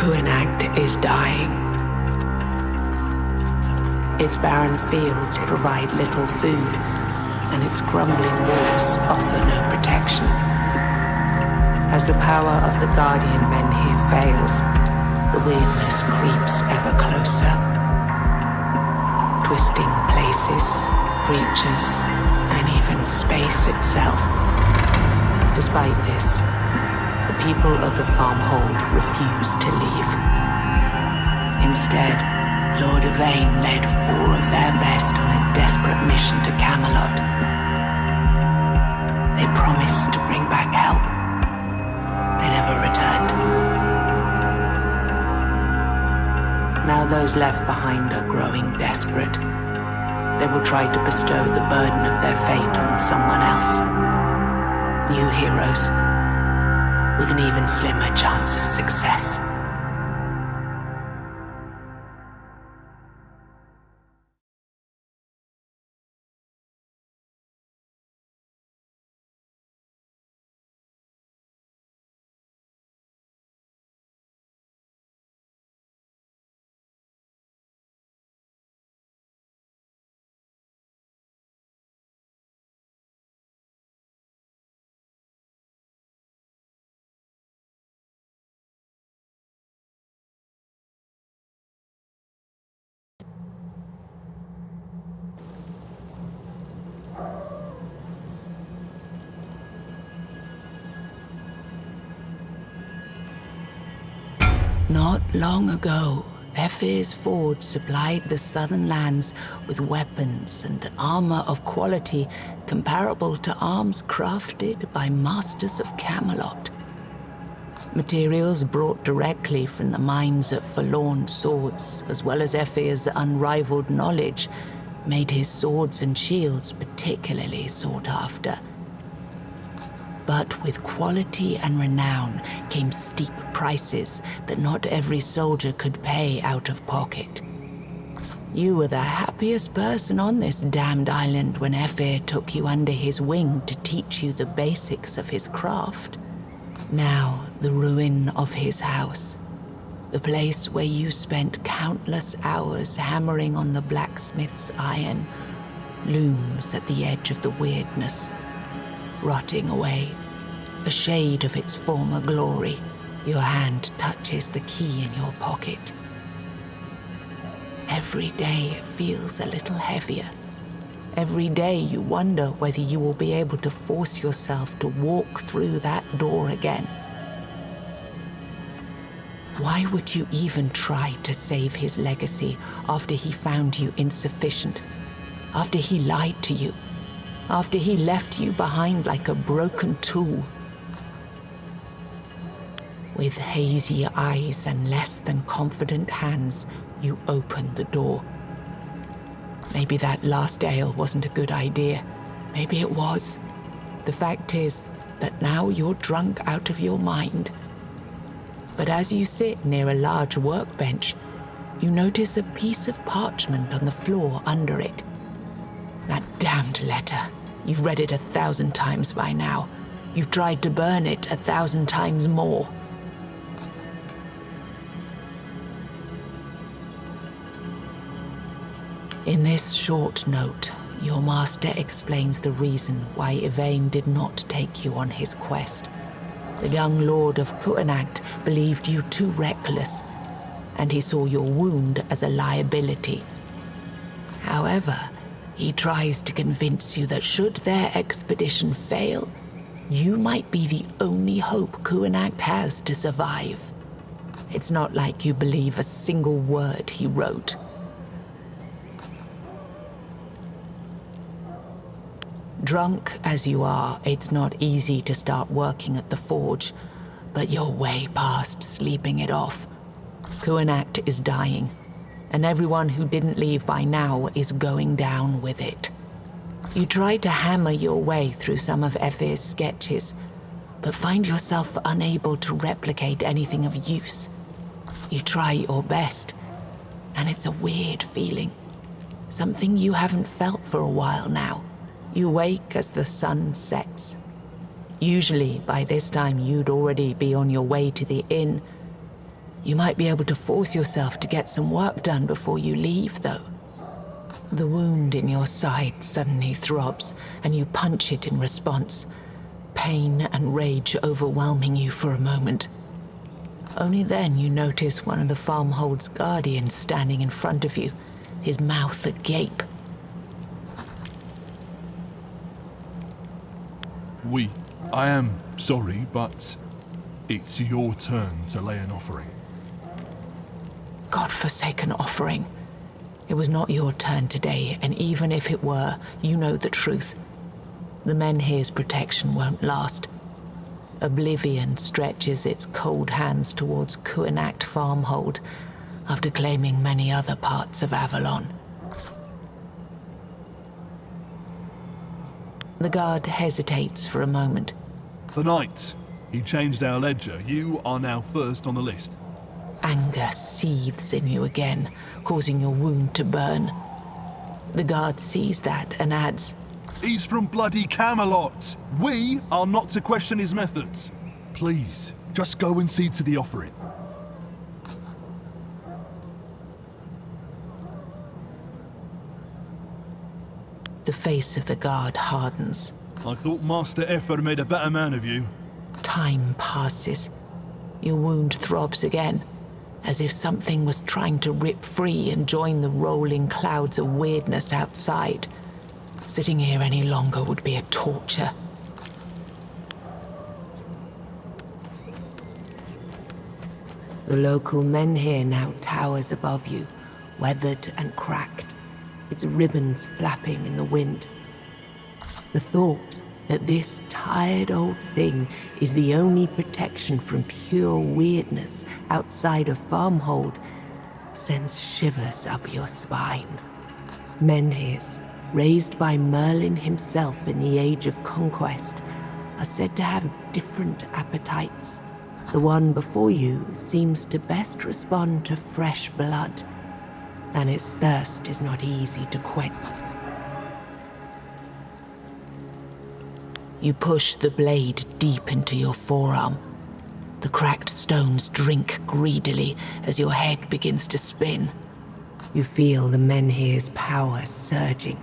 Kuanact is dying. Its barren fields provide little food, and its crumbling walls offer no protection. As the power of the Guardian men here fails, the weirdness creeps ever closer. Twisting places, creatures, and even space itself. Despite this, the people of the Farmhold refuse to leave. Instead, Lord Yvain led 4 of their best on a desperate mission to Camelot. They promised to bring back help. They never returned. Now those left behind are growing desperate. They will try to bestow the burden of their fate on someone else. New heroes, with an even slimmer chance of success. Not long ago, Ephir's Forge supplied the southern lands with weapons and armor of quality comparable to arms crafted by masters of Camelot. Materials brought directly from the mines at Forlorn Swords, as well as Ephir's unrivaled knowledge, made his swords and shields particularly sought after. But with quality and renown came steep prices that not every soldier could pay out of pocket. You were the happiest person on this damned island when Ephir took you under his wing to teach you the basics of his craft. Now, the ruin of his house, the place where you spent countless hours hammering on the blacksmith's iron, looms at the edge of the weirdness, rotting away, a shade of its former glory. Your hand touches the key in your pocket. Every day it feels a little heavier. Every day you wonder whether you will be able to force yourself to walk through that door again. Why would you even try to save his legacy after he found you insufficient? After he lied to you? After he left you behind like a broken tool? With hazy eyes and less than confident hands, you open the door. Maybe that last ale wasn't a good idea. Maybe it was. The fact is that now you're drunk out of your mind. But as you sit near a large workbench, you notice a piece of parchment on the floor under it. That damned letter. You've read it 1,000 times by now. You've tried to burn it 1,000 times more. In this short note, your master explains the reason why Yvain did not take you on his quest. The young lord of Kuanact believed you too reckless, and he saw your wound as a liability. However, he tries to convince you that should their expedition fail, you might be the only hope Kuanact has to survive. It's not like you believe a single word he wrote. Drunk as you are, it's not easy to start working at the forge, but you're way past sleeping it off. Kuanact is dying, and everyone who didn't leave by now is going down with it. You try to hammer your way through some of Ephir's sketches, but find yourself unable to replicate anything of use. You try your best, and it's a weird feeling. Something you haven't felt for a while now. You wake as the sun sets. Usually, by this time, you'd already be on your way to the inn. You might be able to force yourself to get some work done before you leave, though. The wound in your side suddenly throbs, and you punch it in response, pain and rage overwhelming you for a moment. Only then you notice one of the farmhold's guardians standing in front of you, his mouth agape. I am sorry, but it's your turn to lay an offering. God-forsaken offering. It was not your turn today, and even if it were, you know the truth. The Menhir's protection won't last. Oblivion stretches its cold hands towards Kuanacht Farmhold after claiming many other parts of Avalon. The guard hesitates for a moment. The knight. He changed our ledger. You are now first on the list. Anger seethes in you again, causing your wound to burn. The guard sees that and adds, He's from bloody Camelot. We are not to question his methods. Please, just go and see to the offering. The face of the guard hardens. I thought Master Effer made a better man of you. Time passes. Your wound throbs again, as if something was trying to rip free and join the rolling clouds of weirdness outside. Sitting here any longer would be a torture. The local Menhir now towers above you, weathered and cracked, its ribbons flapping in the wind. The thought that this tired old thing is the only protection from pure weirdness outside of Farmhold sends shivers up your spine. Menhirs, raised by Merlin himself in the Age of Conquest, are said to have different appetites. The one before you seems to best respond to fresh blood, and its thirst is not easy to quench. You push the blade deep into your forearm. The cracked stones drink greedily as your head begins to spin. You feel the Menhir's power surging.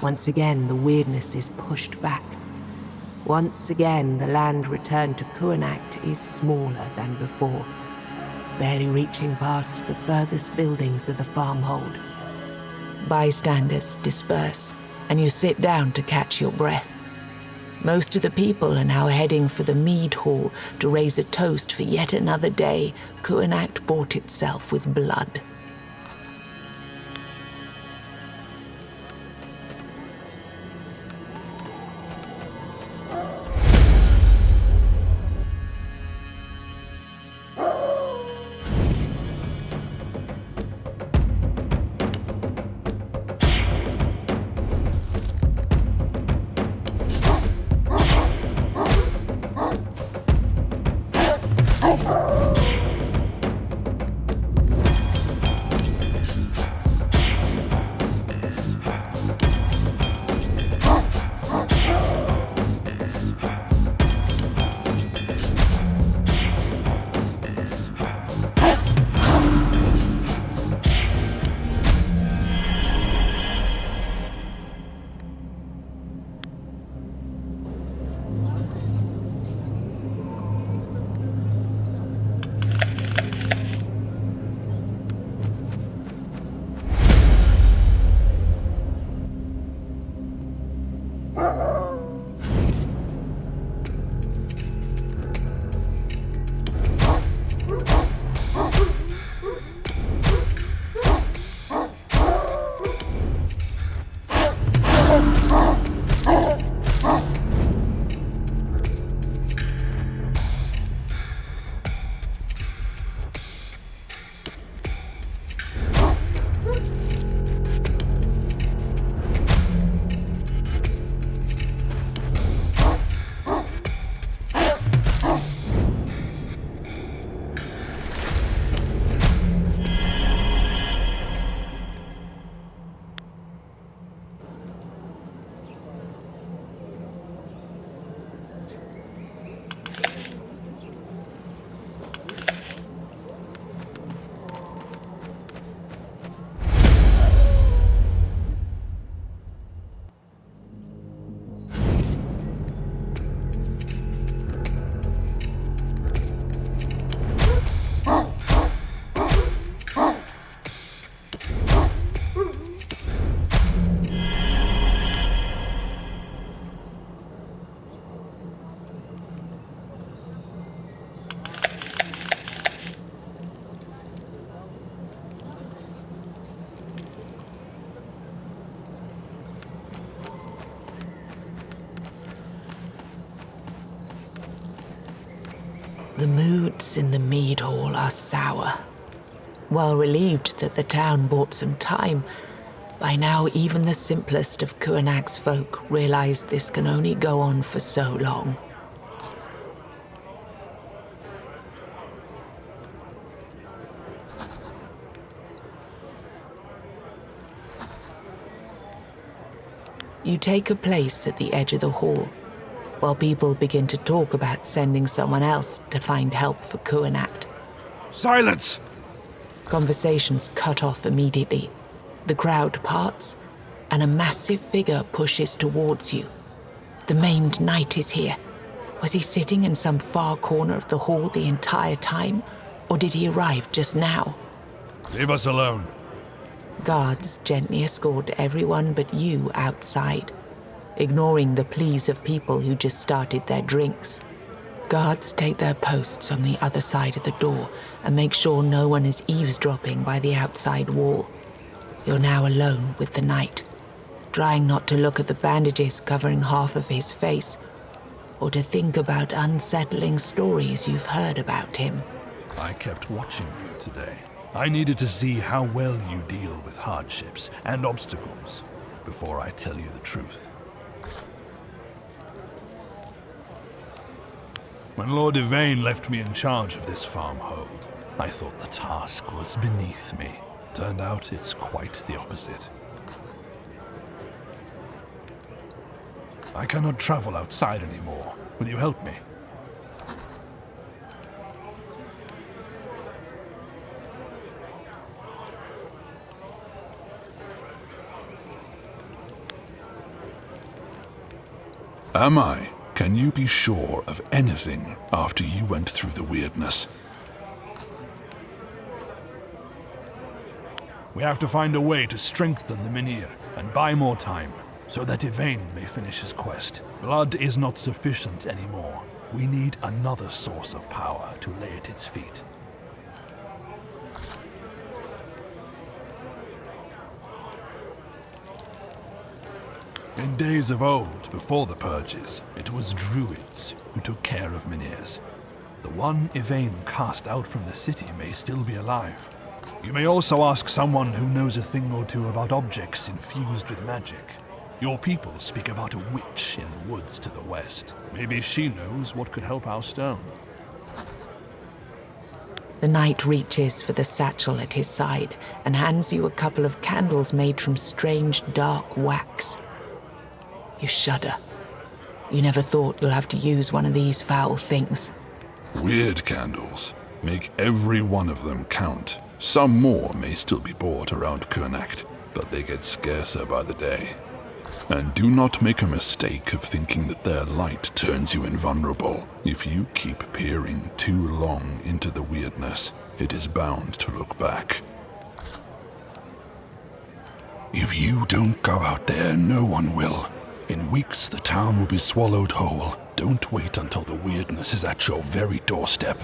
Once again, the weirdness is pushed back. Once again, the land returned to Kuanacht is smaller than before, barely reaching past the furthest buildings of the farmhold. Bystanders disperse, and you sit down to catch your breath. Most of the people are now heading for the mead hall to raise a toast for yet another day Kuanacht bought itself with blood. The moods in the mead hall are sour. While relieved that the town bought some time, by now even the simplest of Kuanak's folk realize this can only go on for so long. You take a place at the edge of the hall, while people begin to talk about sending someone else to find help for Kuanak. Silence! Conversations cut off immediately. The crowd parts, and a massive figure pushes towards you. The maimed knight is here. Was he sitting in some far corner of the hall the entire time, or did he arrive just now? Leave us alone. Guards gently escort everyone but you outside, ignoring the pleas of people who just started their drinks. Guards take their posts on the other side of the door and make sure no one is eavesdropping by the outside wall. You're now alone with the knight, trying not to look at the bandages covering half of his face, or to think about unsettling stories you've heard about him. I kept watching you today. I needed to see how well you deal with hardships and obstacles before I tell you the truth. When Lord Yvain left me in charge of this farmhold, I thought the task was beneath me. Turned out it's quite the opposite. I cannot travel outside anymore. Will you help me? Am I? Can you be sure of anything after you went through the weirdness? We have to find a way to strengthen the Menhir and buy more time, so that Yvain may finish his quest. Blood is not sufficient anymore. We need another source of power to lay at its feet. In days of old, before the purges, it was druids who took care of Menhirs. The one Yvain cast out from the city may still be alive. You may also ask someone who knows a thing or two about objects infused with magic. Your people speak about a witch in the woods to the west. Maybe she knows what could help our stone. The knight reaches for the satchel at his side and hands you a couple of candles made from strange dark wax. You shudder. You never thought you'll have to use one of these foul things. Weird candles. Make every one of them count. Some more may still be bought around Kuanak, but they get scarcer by the day. And do not make a mistake of thinking that their light turns you invulnerable. If you keep peering too long into the weirdness, it is bound to look back. If you don't go out there, no one will. In weeks, the town will be swallowed whole. Don't wait until the weirdness is at your very doorstep.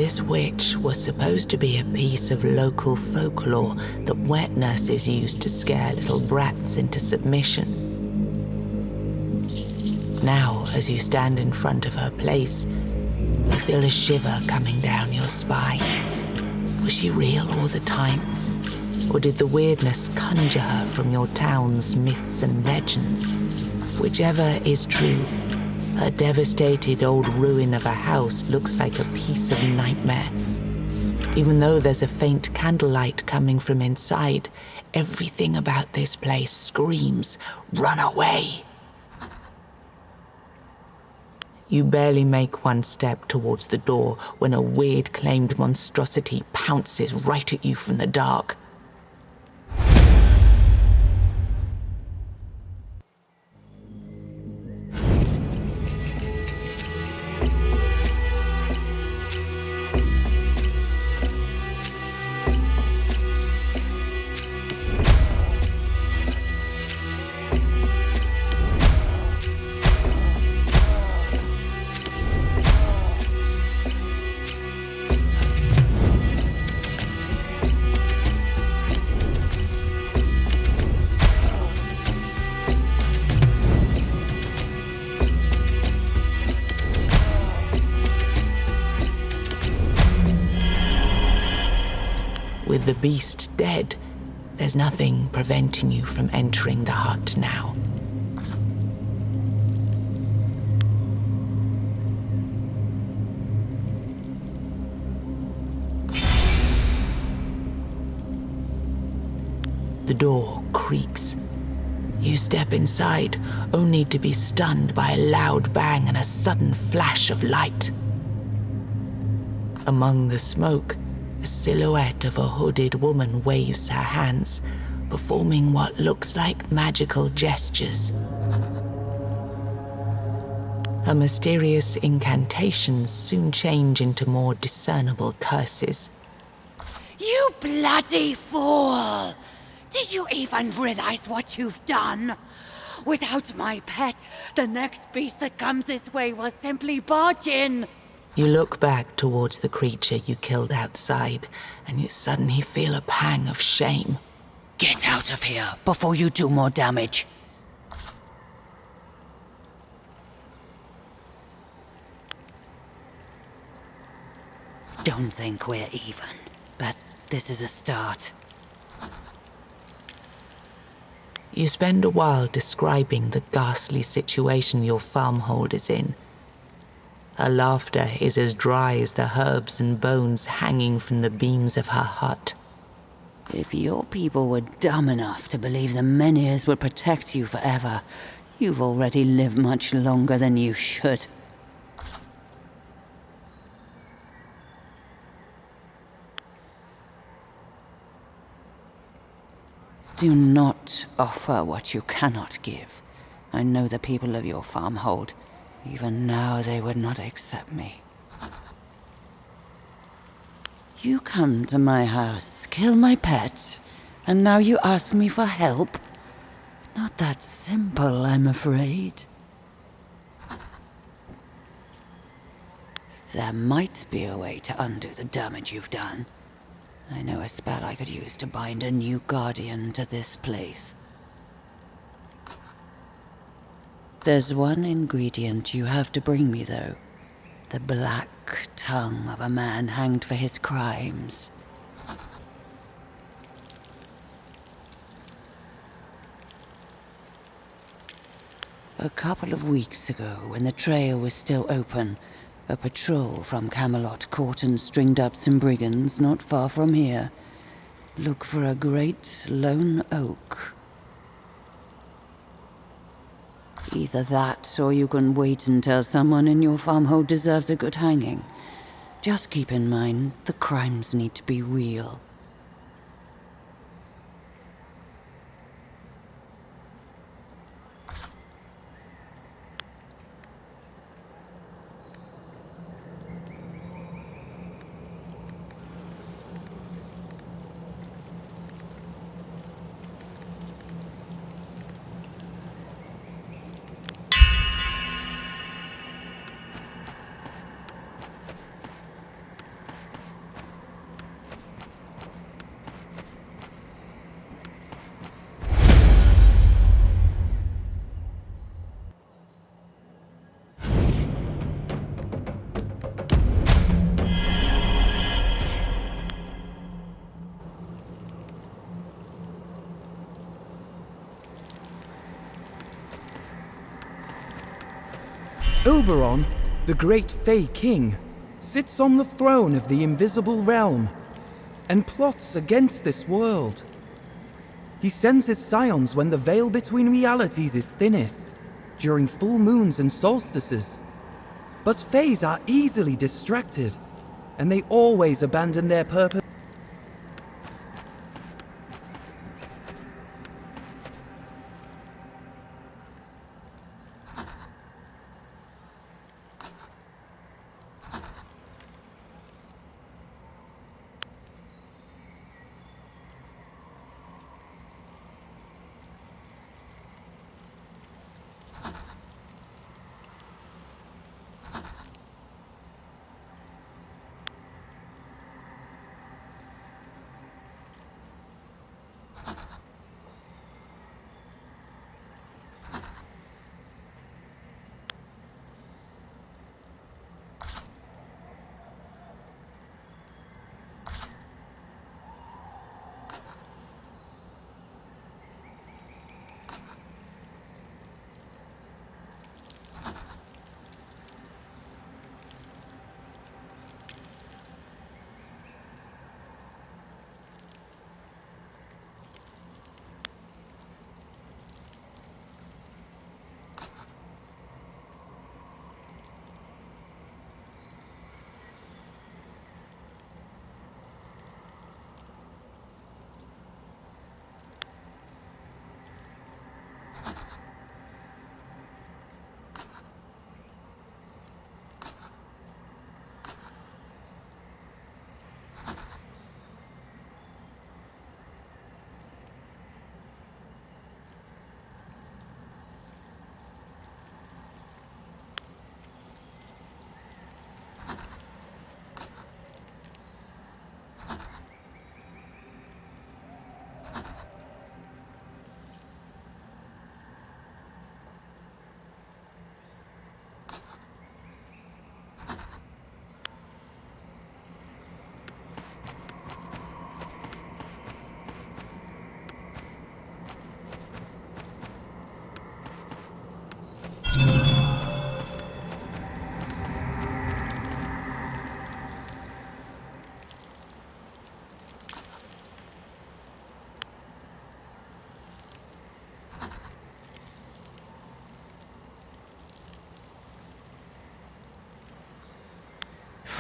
This witch was supposed to be a piece of local folklore that wet nurses used to scare little brats into submission. Now, as you stand in front of her place, you feel a shiver coming down your spine. Was she real all the time? Or did the weirdness conjure her from your town's myths and legends? Whichever is true, her devastated old ruin of a house looks like a piece of nightmare. Even though there's a faint candlelight coming from inside, everything about this place screams, "Run away!" You barely make one step towards the door when a weird-claimed monstrosity pounces right at you from the dark. With the beast dead, there's nothing preventing you from entering the hut now. The door creaks. You step inside, only to be stunned by a loud bang and a sudden flash of light. Among the smoke, a silhouette of a hooded woman waves her hands, performing what looks like magical gestures. Her mysterious incantations soon change into more discernible curses. You bloody fool! Did you even realize what you've done? Without my pet, the next beast that comes this way will simply barge in. You look back towards the creature you killed outside, and you suddenly feel a pang of shame. Get out of here before you do more damage. Don't think we're even, but this is a start. You spend a while describing the ghastly situation your farmhold is in. Her laughter is as dry as the herbs and bones hanging from the beams of her hut. If your people were dumb enough to believe the Menhirs would protect you forever, you've already lived much longer than you should. Do not offer what you cannot give. I know the people of your farmhold. Even now, they would not accept me. You come to my house, kill my pet, and now you ask me for help? Not that simple, I'm afraid. There might be a way to undo the damage you've done. I know a spell I could use to bind a new guardian to this place. There's one ingredient you have to bring me, though. The black tongue of a man hanged for his crimes. A couple of weeks ago, when the trail was still open, a patrol from Camelot caught and stringed up some brigands not far from here. Look for a great lone oak. Either that, or you can wait until someone in your farmhold deserves a good hanging. Just keep in mind, the crimes need to be real. Oberon, the great Fey King, sits on the throne of the invisible realm and plots against this world. He sends his scions when the veil between realities is thinnest, during full moons and solstices. But Fays are easily distracted, and they always abandon their purpose.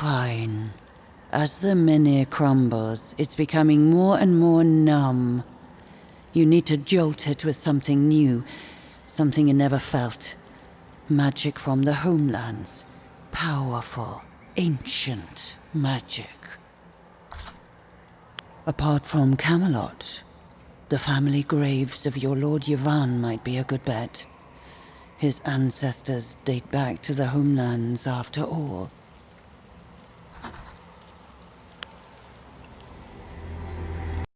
Fine. As the menhir crumbles, it's becoming more and more numb. You need to jolt it with something new, something you never felt. Magic from the homelands. Powerful, ancient magic. Apart from Camelot, the family graves of your Lord Yvain might be a good bet. His ancestors date back to the homelands after all.